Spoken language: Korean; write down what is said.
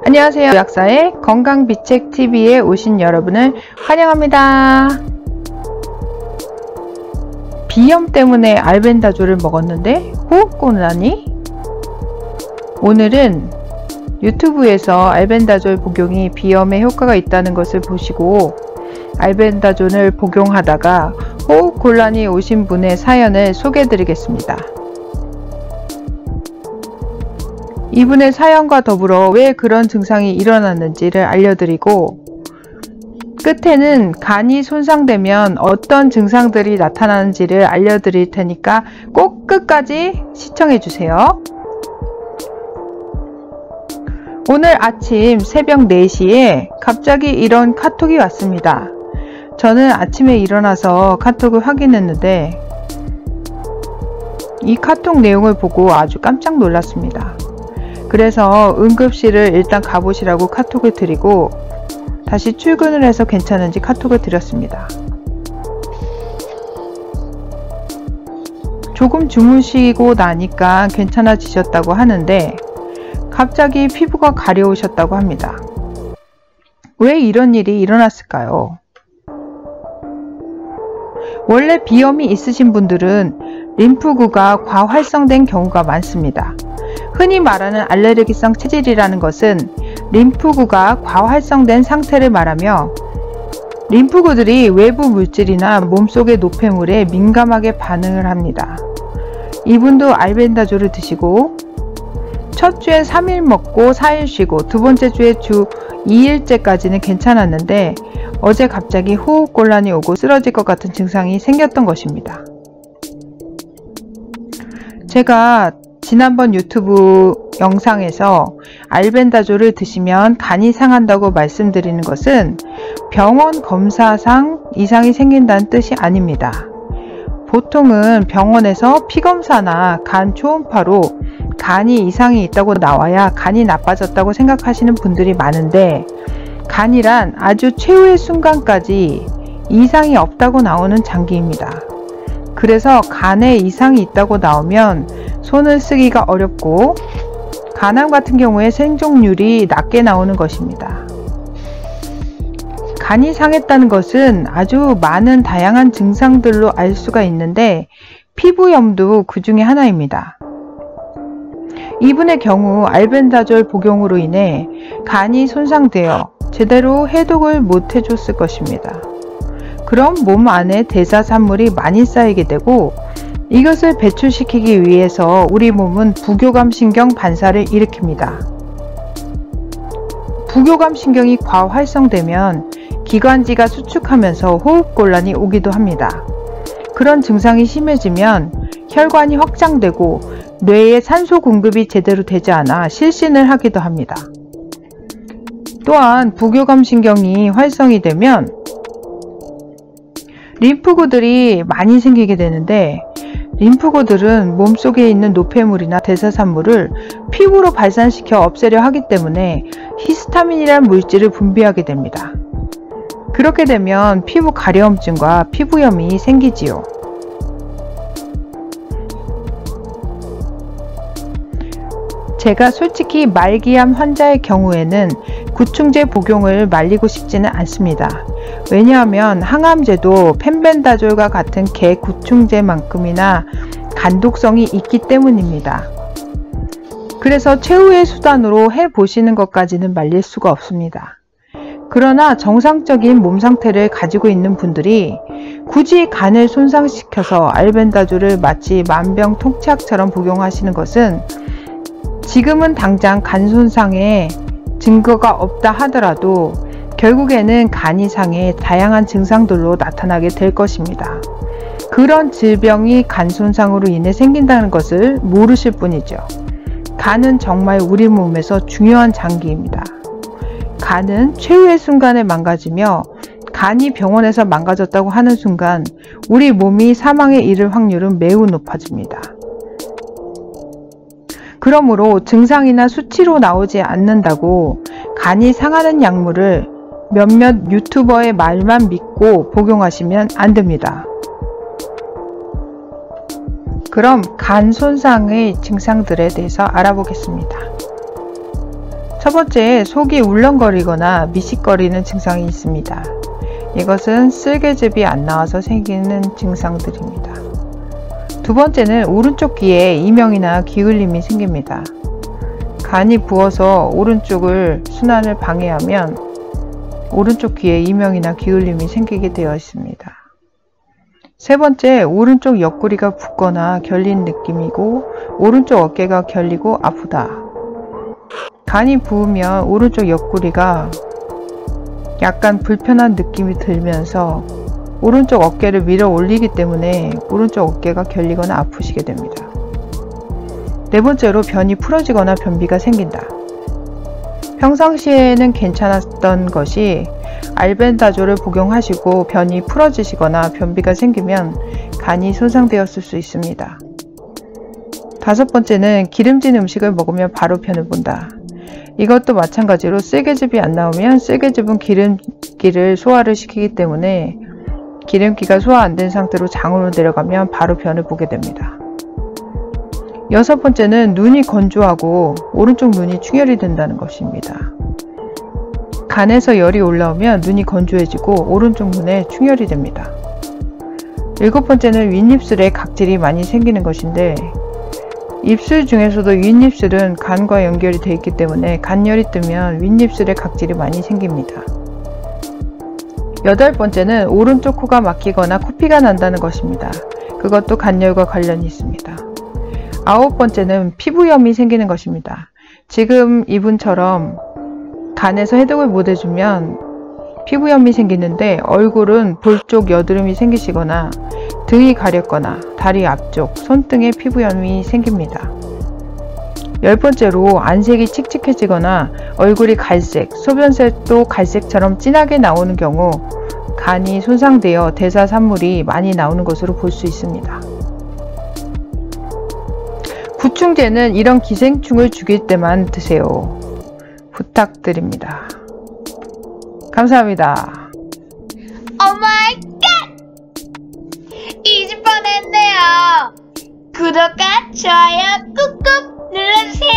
안녕하세요. 약사의 건강비책TV에 오신 여러분을 환영합니다. 비염 때문에 알벤다졸을 먹었는데 호흡곤란이? 오늘은 유튜브에서 알벤다졸 복용이 비염에 효과가 있다는 것을 보시고 알벤다졸을 복용하다가 호흡곤란이 오신 분의 사연을 소개해 드리겠습니다. 이분의 사연과 더불어 왜 그런 증상이 일어났는지를 알려드리고 끝에는 간이 손상되면 어떤 증상들이 나타나는지를 알려드릴 테니까 꼭 끝까지 시청해주세요. 오늘 아침 새벽 4시에 갑자기 이런 카톡이 왔습니다. 저는 아침에 일어나서 카톡을 확인했는데 이 카톡 내용을 보고 아주 깜짝 놀랐습니다. 그래서 응급실을 일단 가보시라고 카톡을 드리고 다시 출근을 해서 괜찮은지 카톡을 드렸습니다. 조금 주무시고 나니까 괜찮아지셨다고 하는데 갑자기 피부가 가려우셨다고 합니다. 왜 이런 일이 일어났을까요? 원래 비염이 있으신 분들은 림프구가 과활성된 경우가 많습니다. 흔히 말하는 알레르기성 체질이라는 것은 림프구가 과활성된 상태를 말하며 림프구들이 외부 물질이나 몸속의 노폐물에 민감하게 반응을 합니다. 이분도 알벤다졸을 드시고 첫 주에 3일 먹고 4일 쉬고 두 번째 주에 주 2일째까지는 괜찮았는데 어제 갑자기 호흡곤란이 오고 쓰러질 것 같은 증상이 생겼던 것입니다. 제가 지난번 유튜브 영상에서 알벤다졸을 드시면 간이 상한다고 말씀드리는 것은 병원 검사상 이상이 생긴다는 뜻이 아닙니다. 보통은 병원에서 피검사나 간 초음파로 간이 이상이 있다고 나와야 간이 나빠졌다고 생각하시는 분들이 많은데 간이란 아주 최후의 순간까지 이상이 없다고 나오는 장기입니다. 그래서 간에 이상이 있다고 나오면 손을 쓰기가 어렵고 간암 같은 경우에 생존율이 낮게 나오는 것입니다. 간이 상했다는 것은 아주 많은 다양한 증상들로 알 수가 있는데 피부염도 그 중에 하나입니다. 이분의 경우 알벤다졸 복용으로 인해 간이 손상되어 제대로 해독을 못 해줬을 것입니다. 그럼 몸 안에 대사산물이 많이 쌓이게 되고 이것을 배출시키기 위해서 우리 몸은 부교감신경 반사를 일으킵니다. 부교감신경이 과활성되면 기관지가 수축하면서 호흡곤란이 오기도 합니다. 그런 증상이 심해지면 혈관이 확장되고 뇌에 산소 공급이 제대로 되지 않아 실신을 하기도 합니다. 또한 부교감신경이 활성이 되면 림프구들이 많이 생기게 되는데 림프구들은 몸속에 있는 노폐물이나 대사산물을 피부로 발산시켜 없애려 하기 때문에 히스타민이라는 물질을 분비하게 됩니다. 그렇게 되면 피부 가려움증과 피부염이 생기지요. 제가 솔직히 말기암 환자의 경우에는 구충제 복용을 말리고 싶지는 않습니다. 왜냐하면 항암제도 펜벤다졸과 같은 개 구충제만큼이나 간독성이 있기 때문입니다. 그래서 최후의 수단으로 해보시는 것까지는 말릴 수가 없습니다. 그러나 정상적인 몸 상태를 가지고 있는 분들이 굳이 간을 손상시켜서 알벤다졸을 마치 만병통치약처럼 복용하시는 것은 지금은 당장 간 손상에 증거가 없다 하더라도 결국에는 간이 상해 다양한 증상들로 나타나게 될 것입니다. 그런 질병이 간 손상으로 인해 생긴다는 것을 모르실 뿐이죠. 간은 정말 우리 몸에서 중요한 장기입니다. 간은 최후의 순간에 망가지며 간이 병원에서 망가졌다고 하는 순간 우리 몸이 사망에 이를 확률은 매우 높아집니다. 그러므로 증상이나 수치로 나오지 않는다고 간이 상하는 약물을 몇몇 유튜버의 말만 믿고 복용하시면 안 됩니다. 그럼 간 손상의 증상들에 대해서 알아보겠습니다. 첫 번째, 속이 울렁거리거나 미식거리는 증상이 있습니다. 이것은 쓸개즙이 안 나와서 생기는 증상들입니다. 두 번째는 오른쪽 귀에 이명이나 기울림이 생깁니다. 간이 부어서 오른쪽을 순환을 방해하면 오른쪽 귀에 이명이나 기울림이 생기게 되어 있습니다. 세 번째, 오른쪽 옆구리가 붓거나 결린 느낌이고 오른쪽 어깨가 결리고 아프다. 간이 부으면 오른쪽 옆구리가 약간 불편한 느낌이 들면서 오른쪽 어깨를 밀어 올리기 때문에 오른쪽 어깨가 결리거나 아프시게 됩니다. 네 번째로, 변이 풀어지거나 변비가 생긴다. 평상시에는 괜찮았던 것이 알벤다졸을 복용하시고 변이 풀어지시거나 변비가 생기면 간이 손상되었을 수 있습니다. 다섯 번째는, 기름진 음식을 먹으면 바로 변을 본다. 이것도 마찬가지로 쓸개즙이 안 나오면 쓸개즙은 기름기를 소화를 시키기 때문에 기름기가 소화 안 된 상태로 장으로 내려가면 바로 변을 보게 됩니다. 여섯 번째는, 눈이 건조하고 오른쪽 눈이 충혈이 된다는 것입니다. 간에서 열이 올라오면 눈이 건조해지고 오른쪽 눈에 충혈이 됩니다. 일곱 번째는, 윗입술에 각질이 많이 생기는 것인데 입술 중에서도 윗입술은 간과 연결이 되어 있기 때문에 간열이 뜨면 윗입술에 각질이 많이 생깁니다. 여덟 번째는, 오른쪽 코가 막히거나 코피가 난다는 것입니다. 그것도 간열과 관련이 있습니다. 아홉 번째는, 피부염이 생기는 것입니다. 지금 이분처럼 간에서 해독을 못 해주면 피부염이 생기는데 얼굴은 볼 쪽 여드름이 생기시거나 등이 가렵거나 다리 앞쪽, 손등에 피부염이 생깁니다. 열 번째로, 안색이 칙칙해지거나 얼굴이 갈색, 소변색도 갈색처럼 진하게 나오는 경우 간이 손상되어 대사산물이 많이 나오는 것으로 볼 수 있습니다. 구충제는 이런 기생충을 죽일 때만 드세요. 부탁드립니다. 감사합니다. 오마이갓! 잊을 뻔했네요. 구독과 좋아요 꾹꾹 눌러주세요.